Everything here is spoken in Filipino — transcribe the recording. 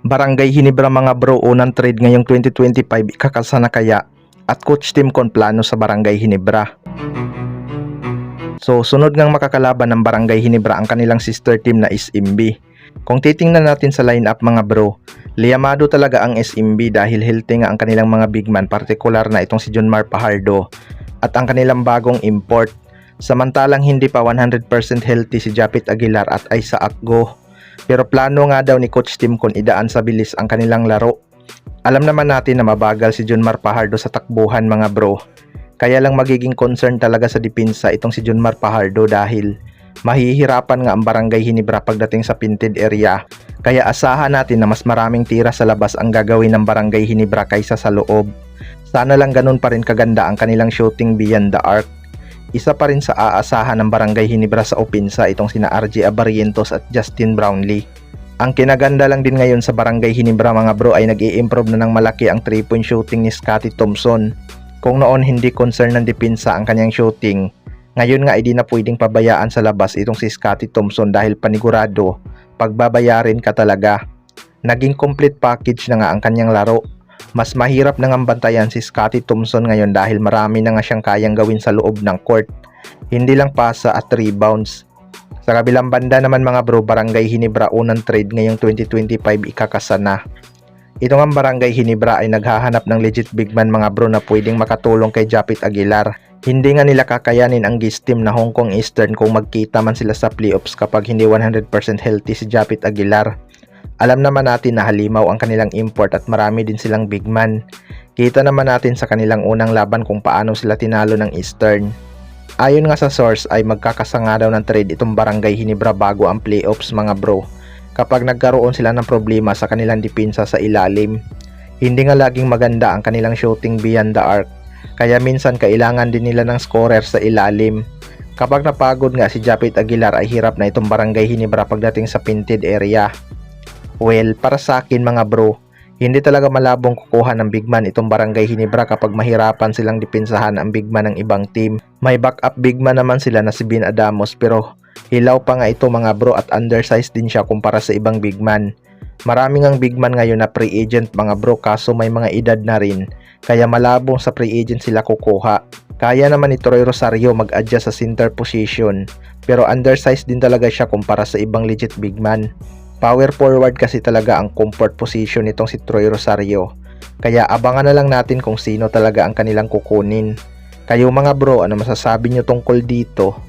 Barangay Hinebra mga bro, unang trade ngayong 2025, ikakasa na kaya? At Coach Tim Con plano sa Barangay Hinebra. So sunod ngang makakalaban ng Barangay Hinebra ang kanilang sister team na SMB. Kung titingnan natin sa lineup mga bro, liyamado talaga ang SMB dahil healthy nga ang kanilang mga big man, partikular na itong si Junmar Fajardo at ang kanilang bagong import. Samantalang hindi pa 100% healthy si Japit Aguilar at Aisa Akgo. Pero plano nga daw ni Coach Tim Con idaan sa bilis ang kanilang laro. Alam naman natin na mabagal si Junmar Fajardo sa takbuhan mga bro. Kaya lang magiging concern talaga sa depensa itong si Junmar Fajardo dahil mahihirapan nga ang Barangay Hinebra pagdating sa pinted area. Kaya asahan natin na mas maraming tira sa labas ang gagawin ng Barangay Hinebra kaysa sa loob. Sana lang ganun pa rin kaganda ang kanilang shooting beyond the arc. Isa pa rin sa aasahan ng Barangay Hinebra sa opensa itong sina RJ Abarientos at Justin Brownlee. Ang kinaganda lang din ngayon sa Barangay Hinebra mga bro ay nag-i-improve na ng malaki ang 3-point shooting ni Scottie Thompson. Kung noon hindi concern ng depensa ang kanyang shooting, ngayon nga ay di na pwedeng pabayaan sa labas itong si Scottie Thompson dahil panigurado pagbabayarin ka talaga. Naging complete package na nga ang kanyang laro. Mas mahirap na ngang bantayan si Scottie Thompson ngayon dahil marami na nga siyang kayang gawin sa loob ng court. Hindi lang pasa at rebounds. Sa kabilang banda naman mga bro, Barangay Hinebra unang trade ngayong 2025 ikakasa na. Ito nga Barangay Hinebra ay naghahanap ng legit big man mga bro na pwedeng makatulong kay Japit Aguilar. Hindi nga nila kakayanin ang Giz team na Hong Kong Eastern kung magkita man sila sa playoffs kapag hindi 100% healthy si Japit Aguilar. Alam naman natin na halimaw ang kanilang import at marami din silang big man. Kita naman natin sa kanilang unang laban kung paano sila tinalo ng Eastern. Ayon nga sa source ay magkakasanga daw ng trade itong Barangay Hinebra bago ang playoffs mga bro. Kapag nagkaroon sila ng problema sa kanilang depensa sa ilalim. Hindi nga laging maganda ang kanilang shooting beyond the arc. Kaya minsan kailangan din nila ng scorer sa ilalim. Kapag napagod nga si Japit Aguilar ay hirap na itong Barangay Hinebra pagdating sa pinted area. Well, para sa akin mga bro, hindi talaga malabong kukuha ng big man itong Barangay Hinebra kapag mahirapan silang depensahan ang big man ng ibang team. May backup big man naman sila na si Ben Adamos pero hilaw pa nga ito mga bro at undersized din siya kumpara sa ibang big man. Maraming ang big man ngayon na free agent mga bro kaso may mga edad na rin kaya malabong sa free agent sila kukuha. Kaya naman ni Troy Rosario mag-adjust sa center position pero undersized din talaga siya kumpara sa ibang legit big man. Power forward kasi talaga ang comfort position nitong si Troy Rosario. Kaya abangan na lang natin kung sino talaga ang kanilang kukunin. Kayo mga bro, ano masasabi nyo tungkol dito?